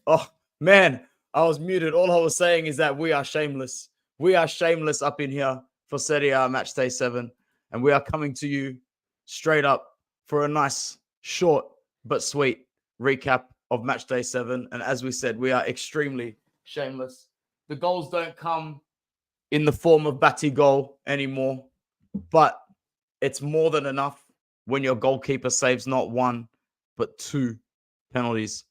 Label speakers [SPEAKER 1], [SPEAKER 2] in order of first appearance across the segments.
[SPEAKER 1] Oh, man, I was muted. All I was saying is that we are shameless. We are shameless up in here for Serie A match day 7. And we are coming to you straight up for a nice, short, but sweet recap of match day 7. And as we said, we are extremely shameless. The goals don't come in the form of Batty goal anymore, but it's more than enough when your goalkeeper saves not one, but 2 penalties.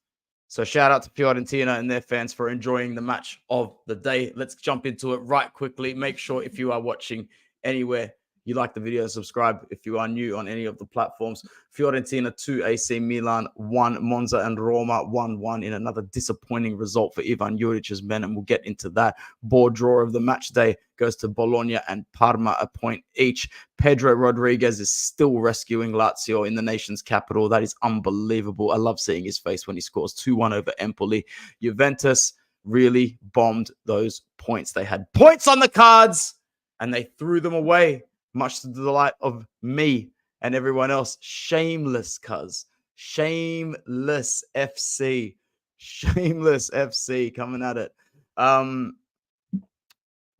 [SPEAKER 1] So shout out to Fiorentina and their fans for enjoying the match of the day. Let's jump into it right quickly. Make sure if you are watching anywhere, you like the video, subscribe if you are new on any of the platforms. Fiorentina 2, AC Milan 1, Monza and Roma 1-1 in another disappointing result for Ivan Juric's men, and we'll get into that. Board draw of the match day goes to Bologna and Parma, a point each. Pedro Rodriguez is still rescuing Lazio in the nation's capital. That is unbelievable. I love seeing his face when he scores 2-1 over Empoli. Juventus really bombed those points. They had points on the cards and they threw them away, much to the delight of me and everyone else. Shameless, cuz. Shameless FC. Shameless FC coming at it.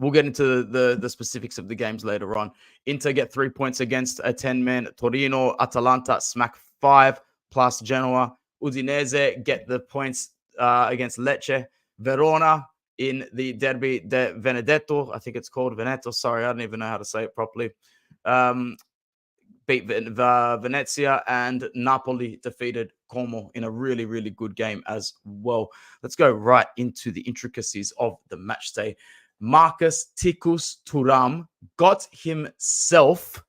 [SPEAKER 1] We'll get into the specifics of the games later on. Inter get 3 points against a 10-man Torino. Atalanta smack 5 plus Genoa. Udinese get the points against Lecce. Verona in the Derby de Venedetto. I think it's called Veneto. Sorry, I don't even know how to say it properly. Beat Venezia, and Napoli defeated Como in a really, really good game as well. Let's go right into the intricacies of the match day. Marcus Tikus Thuram got himself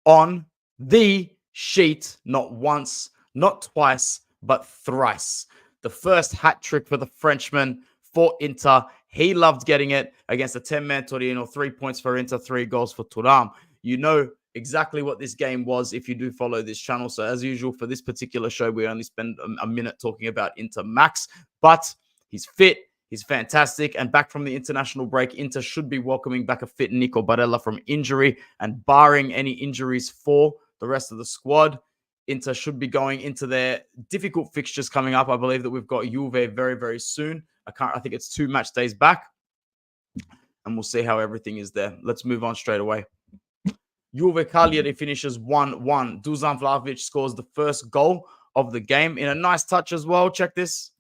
[SPEAKER 1] on the sheet not once, not twice, but thrice. The first hat trick for the Frenchman for Inter. He loved getting it against a 10-man Torino. 3 points for Inter, 3 goals for Thuram. You know exactly what this game was if you do follow this channel. So as usual, for this particular show, we only spend a minute talking about Inter Max, but he's fit. He's fantastic. And back from the international break, Inter should be welcoming back a fit Nico Barella from injury. And barring any injuries for the rest of the squad, Inter should be going into their difficult fixtures coming up. I believe that we've got Juve very, very soon. I think it's 2 match days back. And we'll see how everything is there. Let's move on straight away. Juve Cagliari finishes 1-1. Dusan Vlahovic scores the first goal of the game in a nice touch as well. Check this.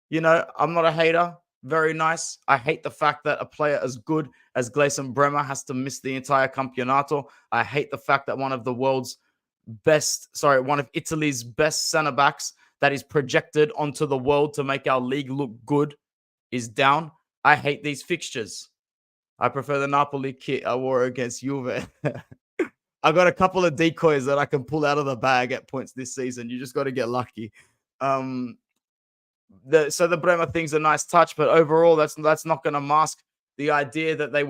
[SPEAKER 1] You know, I'm not a hater. Very nice. I hate the fact that a player as good as Gleison Bremer has to miss the entire Campionato. I hate the fact that one of Italy's best center backs that is projected onto the world to make our league look good is down. I hate these fixtures. I prefer the Napoli kit I wore against Juve. I got a couple of decoys that I can pull out of the bag at points this season. You just got to get lucky. So the Bremer thing's a nice touch, but overall, that's not going to mask the idea that they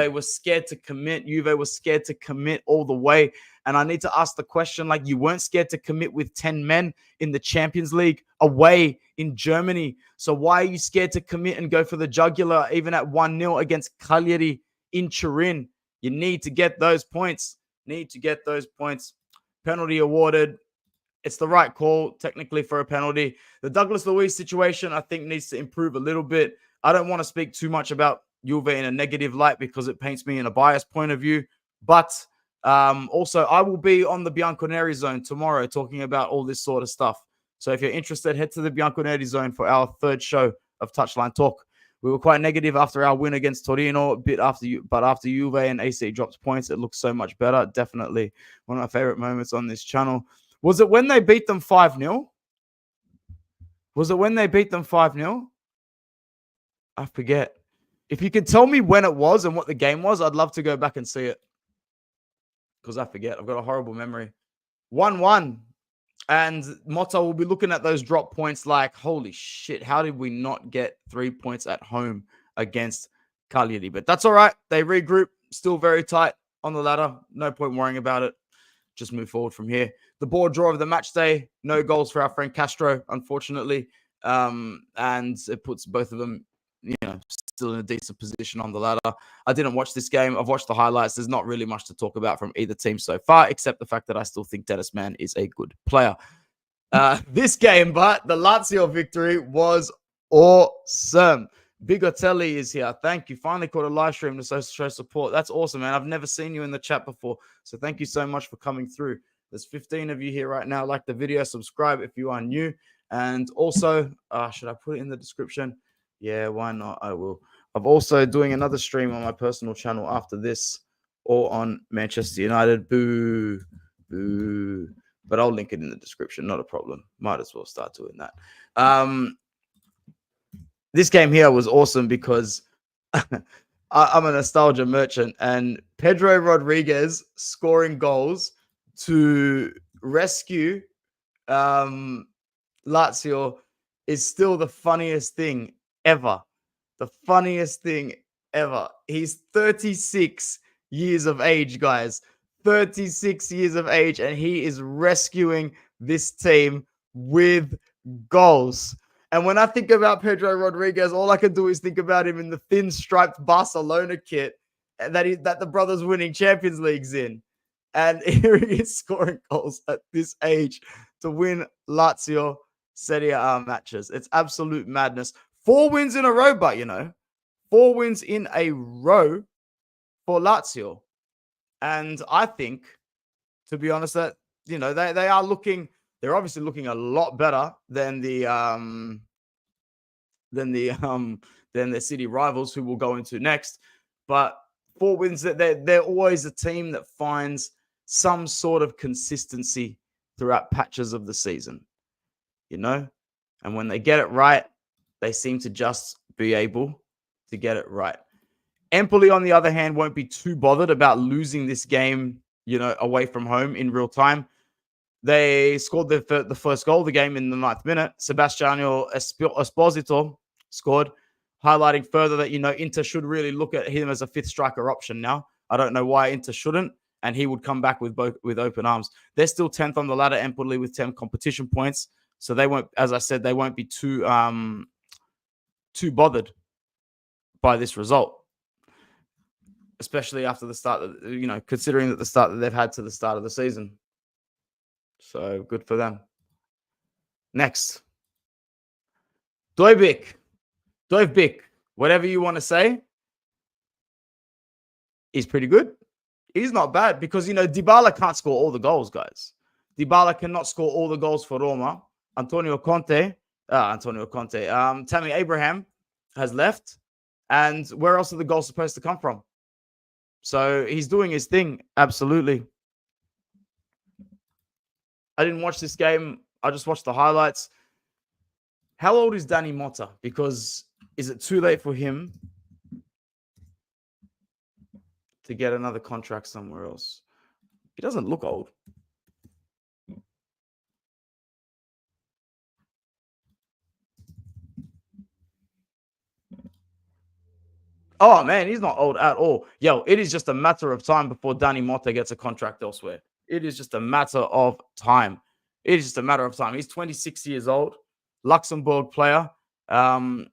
[SPEAKER 1] were scared to commit. Juve was scared to commit all the way. And I need to ask the question, like, you weren't scared to commit with 10 men in the Champions League away in Germany. So why are you scared to commit and go for the jugular even at 1-0 against Cagliari in Turin? You need to get those points. Penalty awarded. It's the right call, technically, for a penalty. The Douglas Luiz situation, I think, needs to improve a little bit. I don't want to speak too much about Juve in a negative light because it paints me in a biased point of view. But also, I will be on the Bianconeri zone tomorrow talking about all this sort of stuff. So if you're interested, head to the Bianconeri zone for our 3rd show of Touchline Talk. We were quite negative after our win against Torino, but after Juve and AC dropped points, it looks so much better. Definitely one of my favorite moments on this channel. Was it when they beat them 5-0? I forget. If you could tell me when it was and what the game was, I'd love to go back and see it. Because I forget. I've got a horrible memory. 1-1. And Motta will be looking at those drop points like, holy shit, how did we not get 3 points at home against Cagliari? But that's all right. They regroup. Still very tight on the ladder. No point worrying about it. Just move forward from here. The board draw of the match day. No goals for our friend Castro, unfortunately. And it puts both of them, still in a decent position on the ladder. I didn't watch this game. I've watched the highlights. There's not really much to talk about from either team so far, except the fact that I still think Dennis Mann is a good player. This game, but the Lazio victory was Awesome. Bigotelli is here. Thank you. Finally caught a live stream to show support. That's awesome, man. I've never seen you in the chat before. So thank you so much for coming through. There's 15 of you here right now. Like the video, subscribe if you are new. And also, should I put it in the description? Yeah, why not? I will. I'm also doing another stream on my personal channel after this, or on Manchester United. Boo. Boo. But I'll link it in the description. Not a problem. Might as well start doing that. This game here was awesome because I'm a nostalgia merchant, and Pedro Rodriguez scoring goals to rescue Lazio is still the funniest thing ever. The funniest thing ever. He's 36 years of age, guys. 36 years of age, and he is rescuing this team with goals. And when I think about Pedro Rodriguez, all I can do is think about him in the thin striped Barcelona kit that the brothers winning Champions Leagues in. And here he is scoring goals at this age to win Lazio Serie A matches. It's absolute madness. 4 wins in a row, but 4 wins in a row for Lazio. And I think, to be honest, that they are looking. They're obviously looking a lot better than the City rivals, who we'll go into next. But 4 wins, that they're always a team that finds some sort of consistency throughout patches of the season, and when they get it right, they seem to just be able to get it right. Empoli, on the other hand, won't be too bothered about losing this game, away from home in real time. They scored the first goal of the game in the 9th minute. Sebastiano Esposito scored, highlighting further that, Inter should really look at him as a 5th striker option now. I don't know why Inter shouldn't, and he would come back with open arms. They're still 10th on the ladder, Empoli, with 10 competition points. So they won't, as I said, they won't be too bothered by this result, especially after the start, considering that the start that they've had to the start of the season. So good for them. Next, Dojbik, whatever you want to say, he's pretty good. He's not bad because, Dybala can't score all the goals, guys. Dybala cannot score all the goals for Roma. Tammy Abraham has left. And where else are the goals supposed to come from? So he's doing his thing. Absolutely. I didn't watch this game. I just watched the highlights. How old is Danny Motta? Because is it too late for him to get another contract somewhere else? He doesn't look old. Oh, man, he's not old at all. Yo, it is just a matter of time before Danny Motta gets a contract elsewhere. It is just a matter of time. It is just a matter of time. He's 26 years old, Luxembourg player, and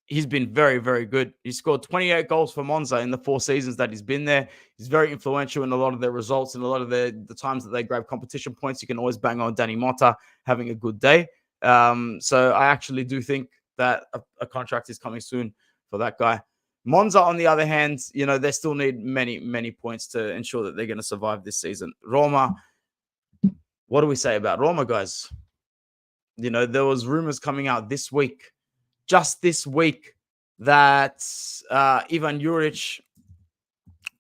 [SPEAKER 1] he's been very, very good. He scored 28 goals for Monza in the 4 seasons that he's been there. He's very influential in a lot of their results and a lot of the times that they grab competition points. You can always bang on Danny Motta having a good day. So I actually do think that a contract is coming soon for that guy. Monza, on the other hand, they still need many, many points to ensure that they're going to survive this season. Roma, what do we say about Roma, guys? There was rumors coming out just this week, that Ivan Juric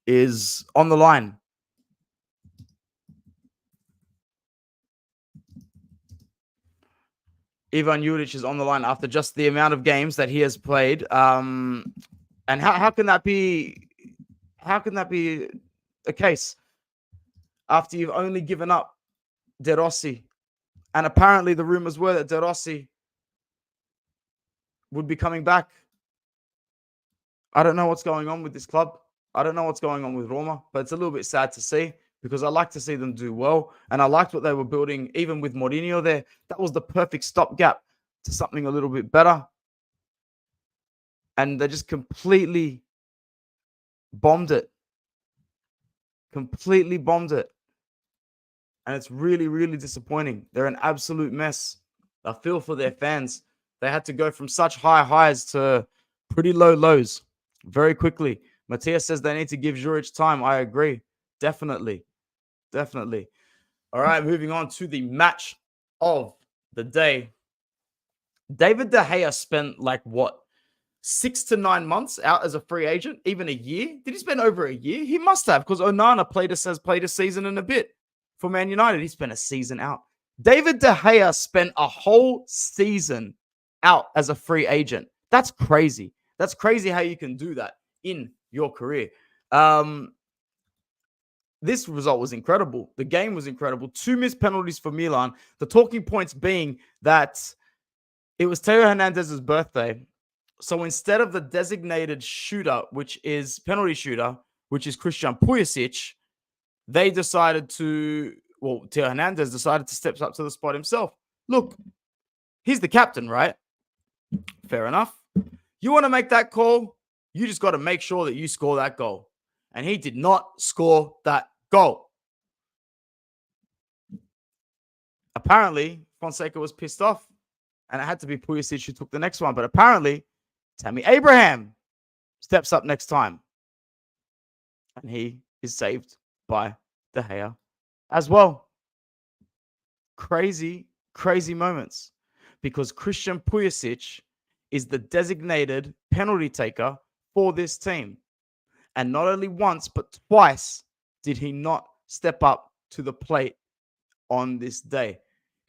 [SPEAKER 1] is on the line. Ivan Juric is on the line after just the amount of games that he has played. And how can that be? How can that be a case after you've only given up De Rossi? And apparently the rumors were that De Rossi would be coming back. I don't know what's going on with this club. I don't know what's going on with Roma, but it's a little bit sad to see because I like to see them do well. And I liked what they were building, even with Mourinho there. That was the perfect stopgap to something a little bit better. And they just completely bombed it. Completely bombed it. And it's really, really disappointing. They're an absolute mess. I feel for their fans They had to go from such high highs to pretty low lows very quickly. Matthias says they need to give Juric time. I agree. Definitely. Definitely. All right, moving on to the match of the day. David De Gea spent like what, 6 to 9 months out as a free agent, even a year? Did he spend over a year? He must have, because Onana played a season and a bit for Man United. He spent a season out. David De Gea spent a whole season out as a free agent. That's crazy. That's crazy how you can do that in your career. This result was incredible. The game was incredible. 2 missed penalties for Milan. The talking points being that it was Theo Hernandez's birthday. So instead of the designated shooter, which is penalty shooter, which is Christian Pulisic, they decided to, well, Theo Hernandez decided to step up to the spot himself. Look, he's the captain, right? Fair enough. You want to make that call, you just got to make sure that you score that goal. And he did not score that goal. Apparently, Fonseca was pissed off, and it had to be Pulisic who took the next one. But apparently, Tammy Abraham steps up next time, and he is saved by De Gea as well. Crazy, crazy moments, because Christian Pulisic is the designated penalty taker for this team. And not only once, but twice did he not step up to the plate on this day.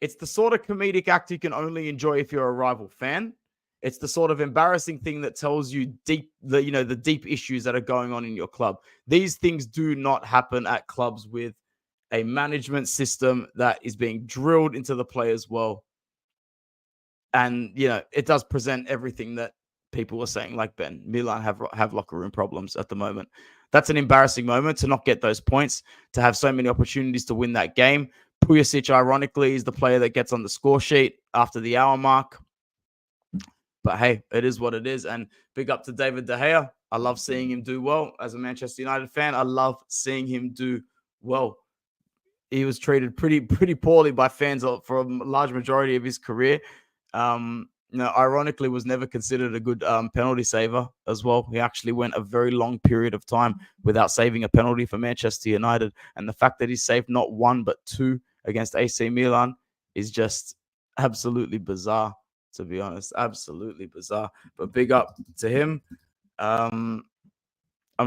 [SPEAKER 1] It's the sort of comedic act you can only enjoy if you're a rival fan. It's the sort of embarrassing thing that tells you the deep issues that are going on in your club. These things do not happen at clubs with a management system that is being drilled into the players well. And, it does present everything that people are saying, like Ben. Milan have locker room problems at the moment. That's an embarrassing moment to not get those points, to have so many opportunities to win that game. Pulisic, ironically, is the player that gets on the score sheet after the hour mark. But hey, it is what it is. And big up to David De Gea. I love seeing him do well. As a Manchester United fan, I love seeing him do well. He was treated pretty poorly by fans for a large majority of his career. Ironically, was never considered a good penalty saver as well. He actually went a very long period of time without saving a penalty for Manchester United. And the fact that he saved not one, but 2 against AC Milan is just absolutely bizarre, to be honest. Absolutely bizarre. But big up to him. I'm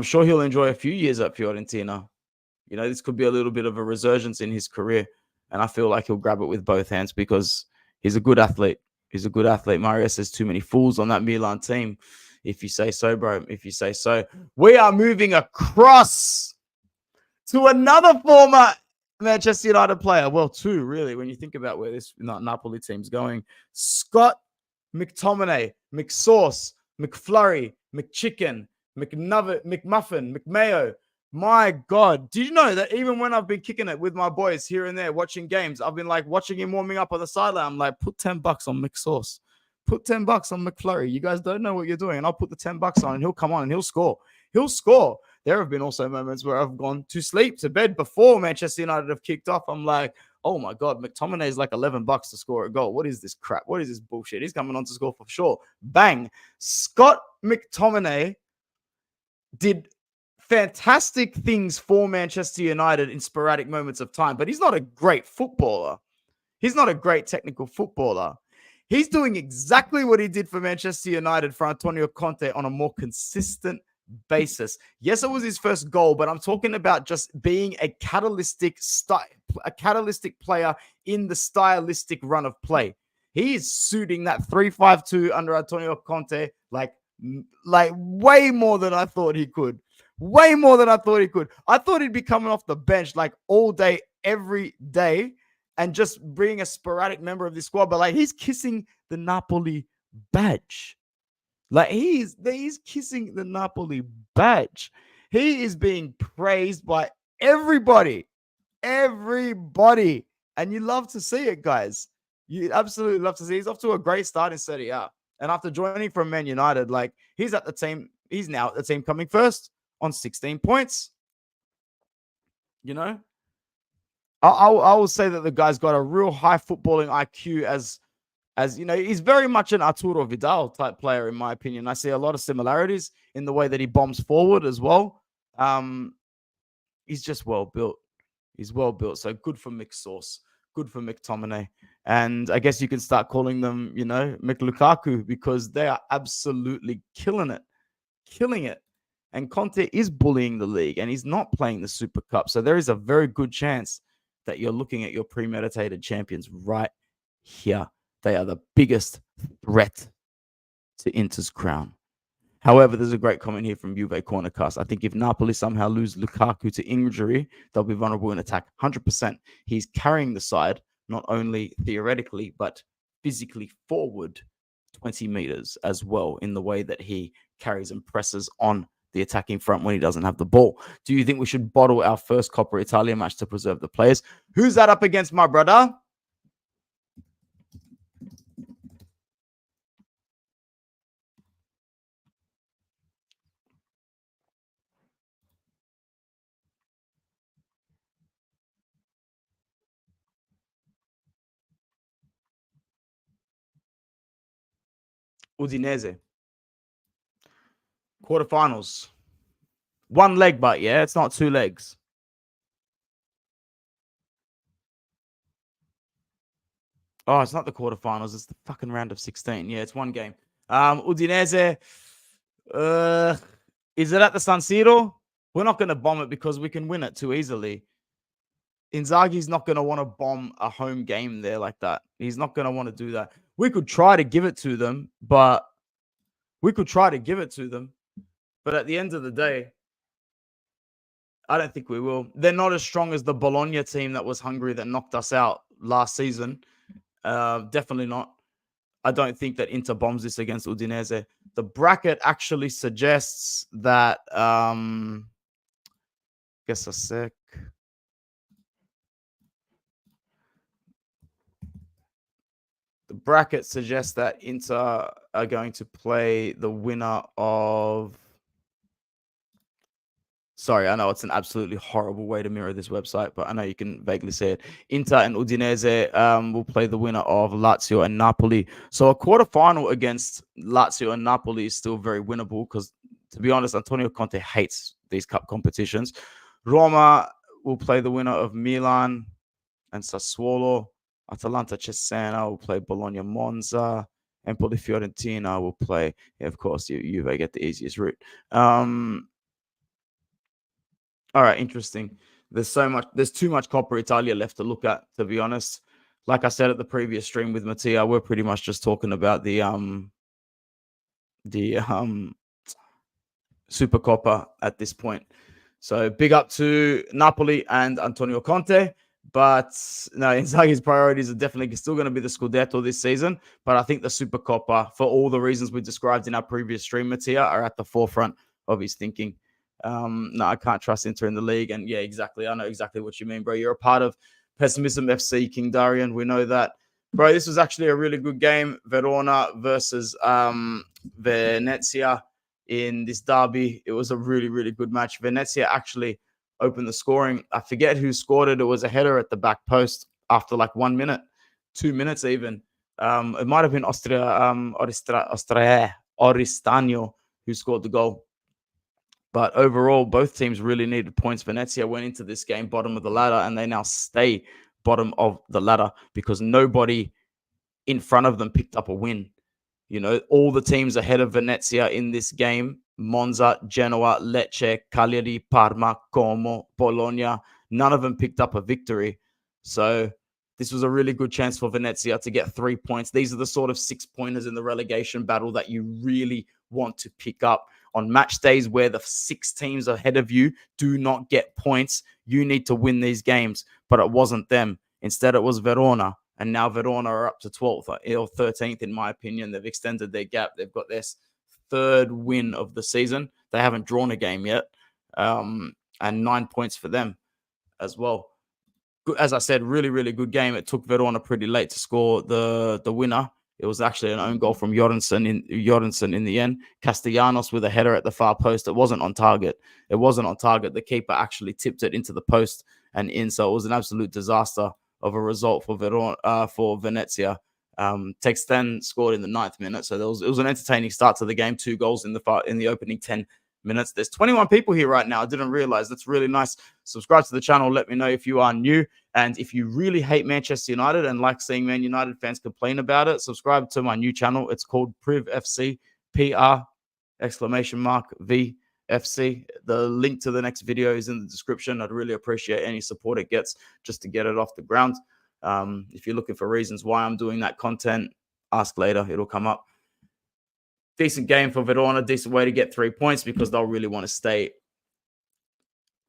[SPEAKER 1] sure he'll enjoy a few years at Fiorentina. This could be a little bit of a resurgence in his career. And I feel like he'll grab it with both hands, because he's a good athlete. He's a good athlete. Mario says too many fools on that Milan team. If you say so, bro. If you say so. We are moving across to another former Manchester United player. Well, 2, really, when you think about where this Napoli team's going. Scott McTominay, McSauce, McFlurry, McChicken, McMuffin, McMayo. My God, did you know that even when I've been kicking it with my boys here and there watching games, I've been like watching him warming up on the sideline. I'm like, put $10 on McSauce, put $10 on McFlurry. You guys don't know what you're doing. And I'll put the $10 on, and he'll come on and he'll score. He'll score. There have been also moments where I've gone to sleep, to bed before Manchester United have kicked off. I'm like, oh my God, McTominay is like $11 to score a goal. What is this crap? What is this bullshit? He's coming on to score for sure. Bang. Scott McTominay did fantastic things for Manchester United in sporadic moments of time, but he's not a great footballer. He's not a great technical footballer. He's doing exactly what he did for Manchester United for Antonio Conte on a more consistent basis. Yes, it was his first goal, but I'm talking about just being a catalytic player in the stylistic run of play. He is suiting that 3-5-2 under Antonio Conte like way more than I thought he could. Way more than I thought he could. I thought he'd be coming off the bench like all day, every day, and just being a sporadic member of this squad. But like, he's kissing the Napoli badge. Like, he's kissing the Napoli badge. He is being praised by everybody. Everybody. And you love to see it, guys. You absolutely love to see it. He's off to a great start in Serie A. And after joining from Man United, like, he's at the team. He's now at the team coming first on 16 points. I will say that the guy's got a real high footballing IQ as As you know, he's very much an Arturo Vidal type player, in my opinion. I see a lot of similarities in the way that he bombs forward as well. He's just well built. He's well built. So good for Mick Sauce. Good for McTominay. And I guess you can start calling them, Mick Lukaku, because they are absolutely killing it. Killing it. And Conte is bullying the league, and he's not playing the Super Cup. So there is a very good chance that you're looking at your premeditated champions right here. They are the biggest threat to Inter's crown. However, there's a great comment here from Juve Cornercast. I think if Napoli somehow lose Lukaku to injury, they'll be vulnerable in attack. 100%. He's carrying the side, not only theoretically, but physically forward 20 meters as well, in the way that he carries and presses on the attacking front when he doesn't have the ball. Do you think we should bottle our first Coppa Italia match to preserve the players? Who's that up against, my brother? Udinese. Quarterfinals. One leg, but yeah, it's not two legs. Oh, it's not the quarterfinals. It's the fucking round of 16. Yeah, it's one game. Udinese. Is it at the San Siro? We're not going to bomb it because we can win it too easily. Inzaghi's not going to want to bomb a home game there like that. He's not going to want to do that. We could try to give it to them, but at the end of the day, I don't think we will. They're not as strong as the Bologna team that was hungry, that knocked us out last season. Definitely not. I don't think that Inter bombs this against Udinese. The bracket actually suggests that, guess a sec. The bracket suggests that Inter are going to play the winner of... Sorry, I know it's an absolutely horrible way to mirror this website, but I know you can vaguely see it. Inter and Udinese will play the winner of Lazio and Napoli. So a quarterfinal against Lazio and Napoli is still very winnable because, to be honest, Antonio Conte hates these cup competitions. Roma will play the winner of Milan and Sassuolo. Atalanta Cesena will play Bologna Monza. Empoli Fiorentina will play, of course, Juve get the easiest route. All right, interesting. There's too much Coppa Italia left to look at, to be honest. Like I said at the previous stream with Mattia, we're pretty much just talking about the Super Coppa at this point. So big up to Napoli and Antonio Conte. But no, Inzaghi's priorities are definitely still going to be the Scudetto this season. But I think the Super Coppa, for all the reasons we described in our previous stream, Mattia, are at the forefront of his thinking. No, I can't trust Inter in the league. And yeah, exactly. I know exactly what you mean, bro. You're a part of Pessimism FC, King Darian. We know that. Bro, this was actually a really good game. Verona versus Venezia in this derby. It was a really, really good match. Venezia actually opened the scoring. I forget who scored it. It was a header at the back post after like 1 minute, 2 minutes even. It might have been Oristano who scored the goal. But overall, both teams really needed points. Venezia went into this game bottom of the ladder, and they now stay bottom of the ladder because nobody in front of them picked up a win. You know, all the teams ahead of Venezia in this game, Monza, Genoa, Lecce, Cagliari, Parma, Como, Bologna, none of them picked up a victory. So this was a really good chance for Venezia to get 3 points. These are the sort of 6-pointers in the relegation battle that you really want to pick up. On match days where the 6 teams ahead of you do not get points, you need to win these games. But it wasn't them. Instead, it was Verona. And now Verona are up to 12th or 13th, in my opinion. They've extended their gap. They've got their 3rd win of the season. They haven't drawn a game yet. And 9 points for them as well. As I said, really, really good game. It took Verona pretty late to score the winner. It was actually an own goal from Jorgensen in the end. Castellanos with a header at the far post. It wasn't on target. The keeper actually tipped it into the post and in. So it was an absolute disaster of a result for Venezia. Texten scored in the 9th minute, so it was an entertaining start to the game. 2 goals in the opening 10 minutes. There's 21 people here right now. I didn't realize. That's really nice. Subscribe to the channel. Let me know if you are new. And if you really hate Manchester United and like seeing Man United fans complain about it, subscribe to my new channel. It's called Priv FC, PR, VFC. The link to the next video is in the description. I'd really appreciate any support it gets just to get it off the ground. If you're looking for reasons why I'm doing that content, ask later. It'll come up. Decent game for Verona. Decent way to get 3 points because they'll really want to stay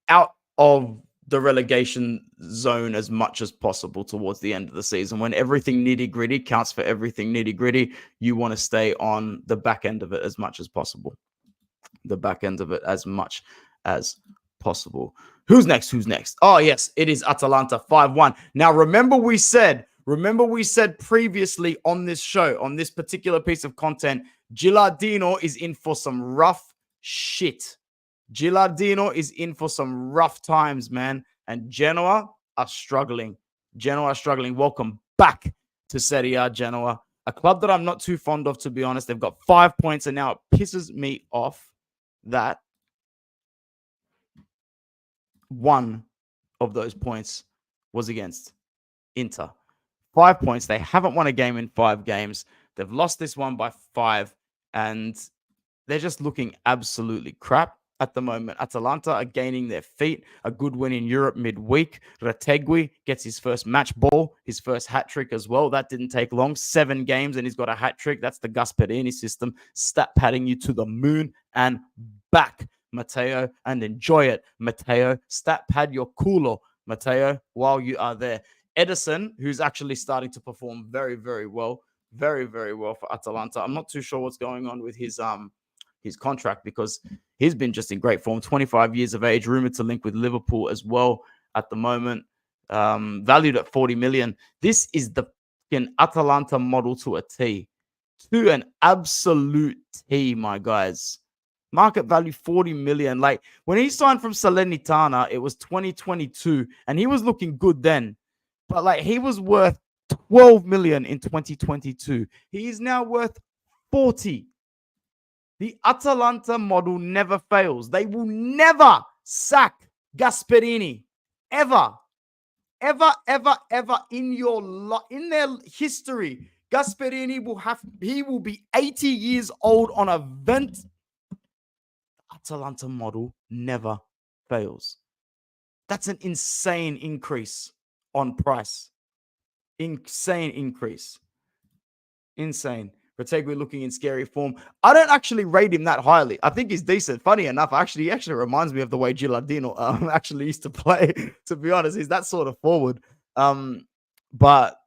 [SPEAKER 1] out of the relegation zone as much as possible towards the end of the season. When everything nitty-gritty counts for everything nitty-gritty, you want to stay on the back end of it as much as possible. The back end of it as much as possible. Who's next? Oh, yes, it is Atalanta 5-1. Now, remember we said previously on this show, on this particular piece of content, Gilardino is in for some rough shit. Gilardino is in for some rough times, man. And Genoa are struggling. Welcome back to Serie A, Genoa. A club that I'm not too fond of, to be honest. They've got 5 points, and now it pisses me off that one of those points was against Inter. 5 points. They haven't won a game in 5 games. They've lost this one by 5, and they're just looking absolutely crap at the moment. Atalanta are gaining their feet. A good win in Europe midweek. Retegui gets his first match ball, his first hat-trick as well. That didn't take long. 7 games and he's got a hat-trick. That's the Gasperini system. Stat padding you to the moon and back, Matteo, and enjoy it, Matteo. Stat pad your culo, Matteo, while you are there. Edison, who's actually starting to perform very, very well. Very, very well for Atalanta. I'm not too sure what's going on with his contract because he's been just in great form. 25 years of age, rumored to link with Liverpool as well at the moment. Valued at 40 million. This is the Atalanta model to a T. To an absolute T, my guys. Market value 40 million. Like when he signed from Salernitana, it was 2022 and he was looking good then. But like he was worth 12 million in 2022. He is now worth 40. The Atalanta model never fails. They will never sack Gasperini. Ever. Ever in their history. Gasperini will be 80 years old on a vent. Atalanta model never fails. That's an insane increase on price. Insane increase. Insane. Retegui looking in scary form. I don't actually rate him that highly. I think he's decent. Funny enough, he actually reminds me of the way Gilardino actually used to play. To be honest, he's that sort of forward. But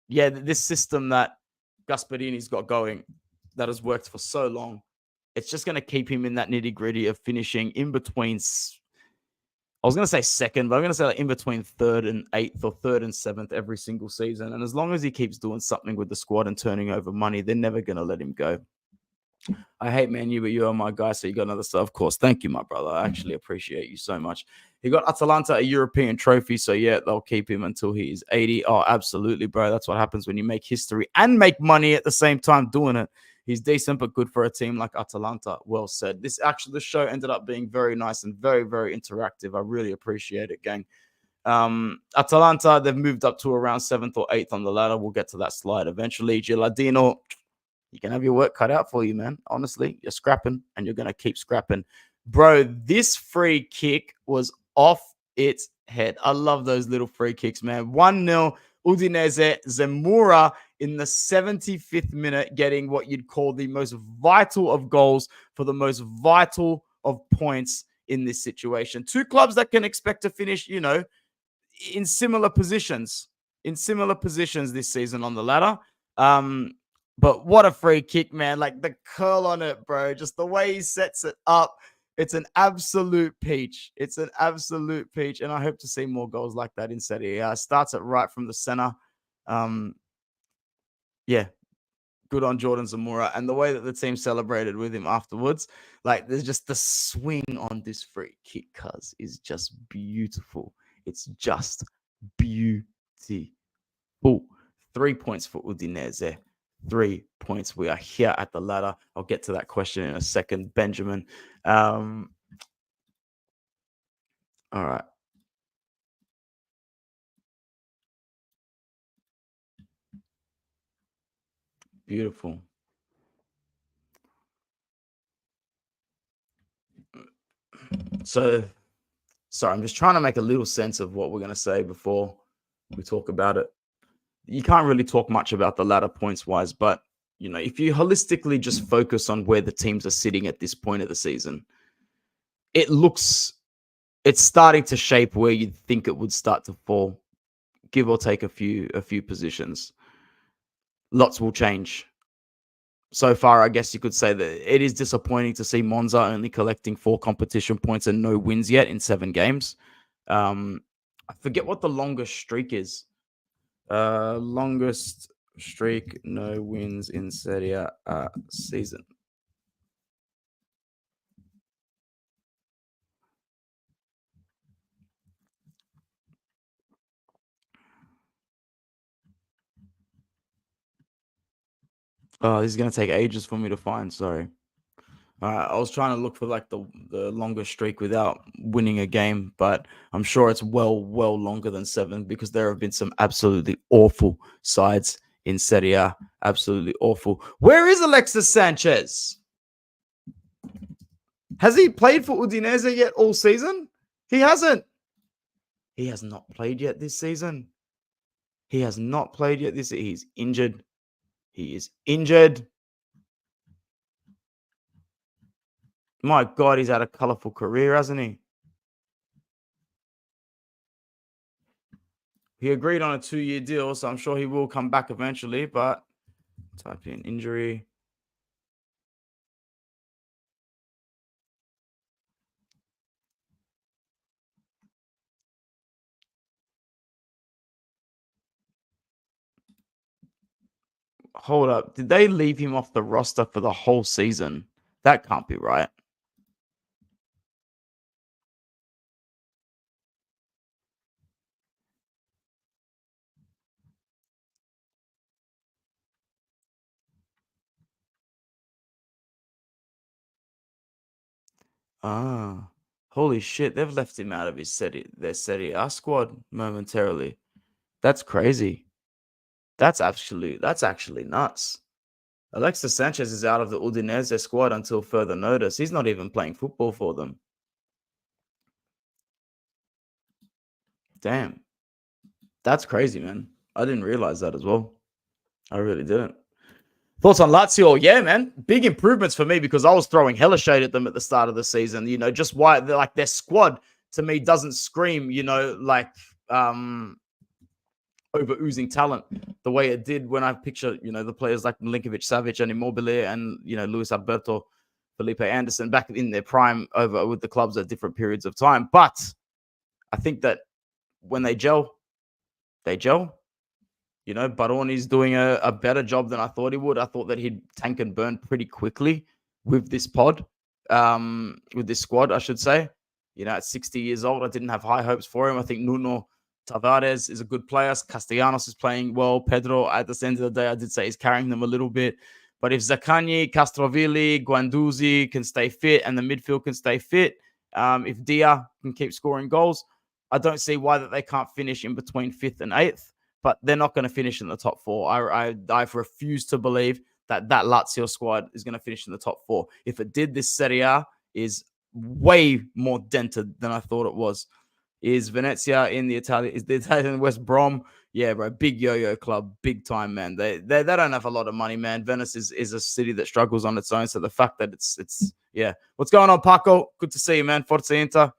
[SPEAKER 1] yeah, this system that Gasperini's got going that has worked for so long, it's just going to keep him in that nitty-gritty of finishing in between. I was going to say second, but I'm going to say like in between 3rd and 8th or 3rd and 7th every single season. And as long as he keeps doing something with the squad and turning over money, they're never going to let him go. I hate Man U, but you are my guy, so you got another stuff. Of course, thank you, my brother. I actually appreciate you so much. He got Atalanta a European trophy, so yeah, they'll keep him until he is 80. Oh, absolutely, bro. That's what happens when you make history and make money at the same time doing it. He's decent, but good for a team like Atalanta. Well said. The show ended up being very nice and very, very interactive. I really appreciate it, gang. Atalanta, they've moved up to around 7th or 8th on the ladder. We'll get to that slide eventually. Gilardino, you can have your work cut out for you, man. Honestly, you're scrapping and you're going to keep scrapping. Bro, this free kick was off its head. I love those little free kicks, man. 1-0. Udinese, Zemura in the 75th minute, getting what you'd call the most vital of goals for the most vital of points in this situation. 2 clubs that can expect to finish, in similar positions this season on the ladder. But what a free kick, man. Like the curl on it, bro. Just the way he sets it up. It's an absolute peach. And I hope to see more goals like that in Serie A. Starts it right from the center. Yeah, good on Jordan Zamora. And the way that the team celebrated with him afterwards, like there's just the swing on this free kick, cuz is just beautiful. It's just beautiful. 3 points for Udinese. 3 points. We are here at the ladder. I'll get to that question in a second, Benjamin. All right. Beautiful. So, sorry, I'm just trying to make a little sense of what we're going to say before we talk about it. You can't really talk much about the ladder points wise, but if you holistically just focus on where the teams are sitting at this point of the season, it's starting to shape where you'd think it would start to fall, give or take a few positions. Lots will change. So far, I guess you could say that it is disappointing to see Monza only collecting 4 competition points and no wins yet in 7 games. I forget what the longest streak is. Longest streak, no wins in Serie A season. Oh, this is going to take ages for me to find. Sorry. I was trying to look for like the longest streak without winning a game, but I'm sure it's well longer than 7 because there have been some absolutely awful sides in Serie A. Absolutely awful. Where is Alexis Sanchez? Has he played for Udinese yet all season? He hasn't. He has not played yet this season. He has not played yet this season. He's injured. He is injured. My God, he's had a colorful career, hasn't he? He agreed on a 2-year deal, so I'm sure he will come back eventually, but type in injury. Hold up. Did they leave him off the roster for the whole season? That can't be right. Ah, holy shit. They've left him out of their Serie A squad momentarily. That's crazy. That's actually nuts. Alexis Sanchez is out of the Udinese squad until further notice. He's not even playing football for them. Damn. That's crazy, man. I didn't realize that as well. I really didn't. Thoughts on Lazio? Yeah, man. Big improvements for me because I was throwing hella shade at them at the start of the season. Just why their squad to me doesn't scream, over oozing talent the way it did when I picture, the players like Milinkovic, Savic, and Immobile, and Luis Alberto, Felipe Anderson back in their prime over with the clubs at different periods of time. But I think that when they gel, they gel. Baroni's doing a better job than I thought he would. I thought that he'd tank and burn pretty quickly with this with this squad, I should say. At 60 years old, I didn't have high hopes for him. I think Nuno Tavares is a good player. Castellanos is playing well. Pedro, at the end of the day, I did say he's carrying them a little bit. But if Zaccagni, Castrovilli, Guendouzi can stay fit and the midfield can stay fit, if Dia can keep scoring goals, I don't see why that they can't finish in between 5th and 8th. But they're not going to finish in the top 4. I refuse to believe that Lazio squad is going to finish in the top 4. If it did, this Serie A is way more dented than I thought it was. Is Venezia in the Italian West Brom? Yeah, bro. Big yo-yo club, big time, man. They don't have a lot of money, man. Venice is a city that struggles on its own. So the fact that it's yeah. What's going on, Paco? Good to see you, man. Forza Inter.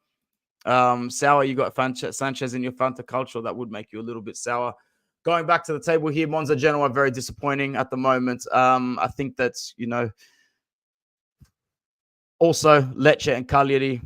[SPEAKER 1] Sour, you got Sanchez in your Fanta culture. That would make you a little bit sour. Going back to the table here, Monza Genoa very disappointing at the moment. I think that's, also Lecce and Cagliari,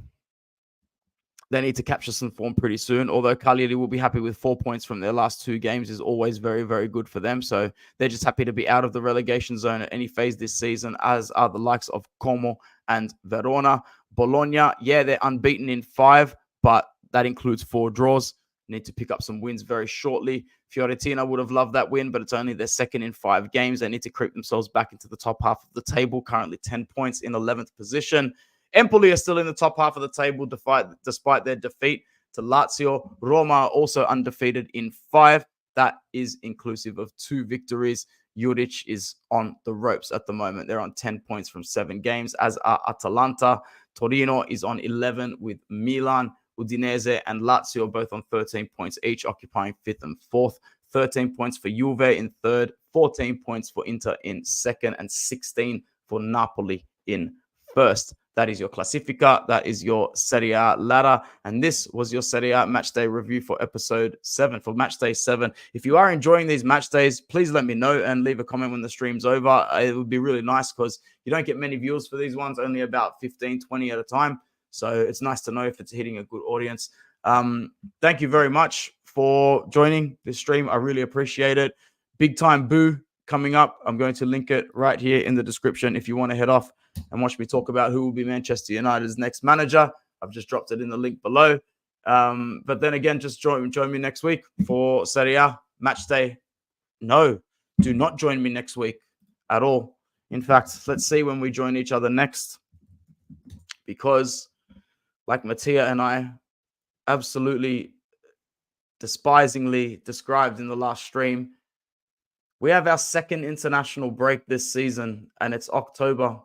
[SPEAKER 1] they need to capture some form pretty soon. Although Cagliari will be happy with 4 points from their last 2 games is always very, very good for them. So they're just happy to be out of the relegation zone at any phase this season, as are the likes of Como and Verona. Bologna, yeah, they're unbeaten in 5, but that includes 4 draws. need to pick up some wins very shortly. Fiorentina would have loved that win, but it's only their second in 5 games. They need to creep themselves back into the top half of the table, currently 10 points in 11th position. Empoli are still in the top half of the table despite their defeat to Lazio. Roma are also undefeated in 5. That is inclusive of 2 victories. Juric is on the ropes at the moment. They're on 10 points from 7 games, as are Atalanta. Torino is on 11 with Milan. Udinese and Lazio both on 13 points each, occupying 5th and 4th. 13 points for Juve in 3rd, 14 points for Inter in 2nd, and 16 for Napoli in 1st. That is your Classifica. That is your Serie A ladder. And this was your Serie A matchday review for episode 7, for matchday 7. If you are enjoying these match days, please let me know and leave a comment when the stream's over. It would be really nice because you don't get many viewers for these ones, only about 15, 20 at a time. So it's nice to know if it's hitting a good audience. Thank you very much for joining this stream. I really appreciate it. Big time boo coming up. I'm going to link it right here in the description if you want to head off and watch me talk about who will be Manchester United's next manager. I've just dropped it in the link below. But then again, just join me next week for Serie A match day. No, do not join me next week at all. In fact, let's see when we join each other next. Because like Mattia and I absolutely despisingly described in the last stream, we have our second international break this season, and it's October,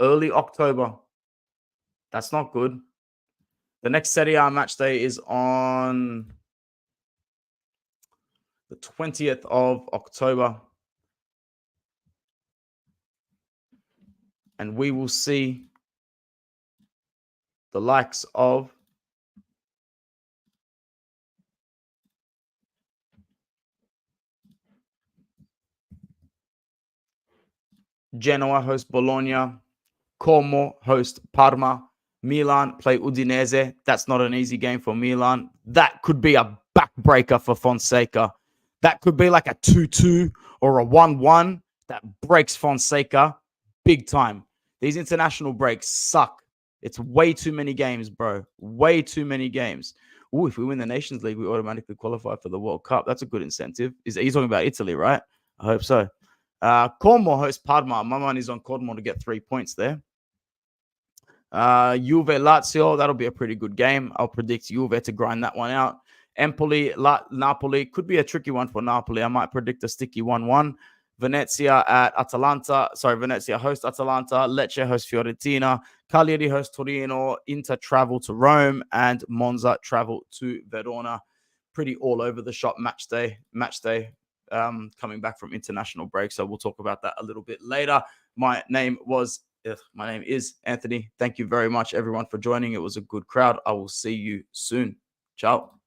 [SPEAKER 1] early October. That's not good. The next Serie A match day is on the 20th of October. And we will see the likes of Genoa host Bologna, Como host Parma, Milan play Udinese. That's not an easy game for Milan. That could be a backbreaker for Fonseca. That could be like a 2-2 or a 1-1 that breaks Fonseca big time. These international breaks suck. It's way too many games, bro. Way too many games. Ooh, if we win the Nations League, we automatically qualify for the World Cup. That's a good incentive. Are you talking about Italy, right? I hope so. Como hosts Parma. My money's on Como to get 3 points there. Juve Lazio, that'll be a pretty good game. I'll predict Juve to grind that one out. Empoli Napoli could be a tricky one for Napoli. I might predict a sticky 1-1. Venezia at Atalanta. Sorry, Venezia host Atalanta. Lecce host Fiorentina. Cagliari host Torino. Inter travel to Rome. And Monza travel to Verona. Pretty all over the shop match day. Coming back from international break. So we'll talk about that a little bit later. My name is Anthony. Thank you very much, everyone, for joining. It was a good crowd. I will see you soon. Ciao.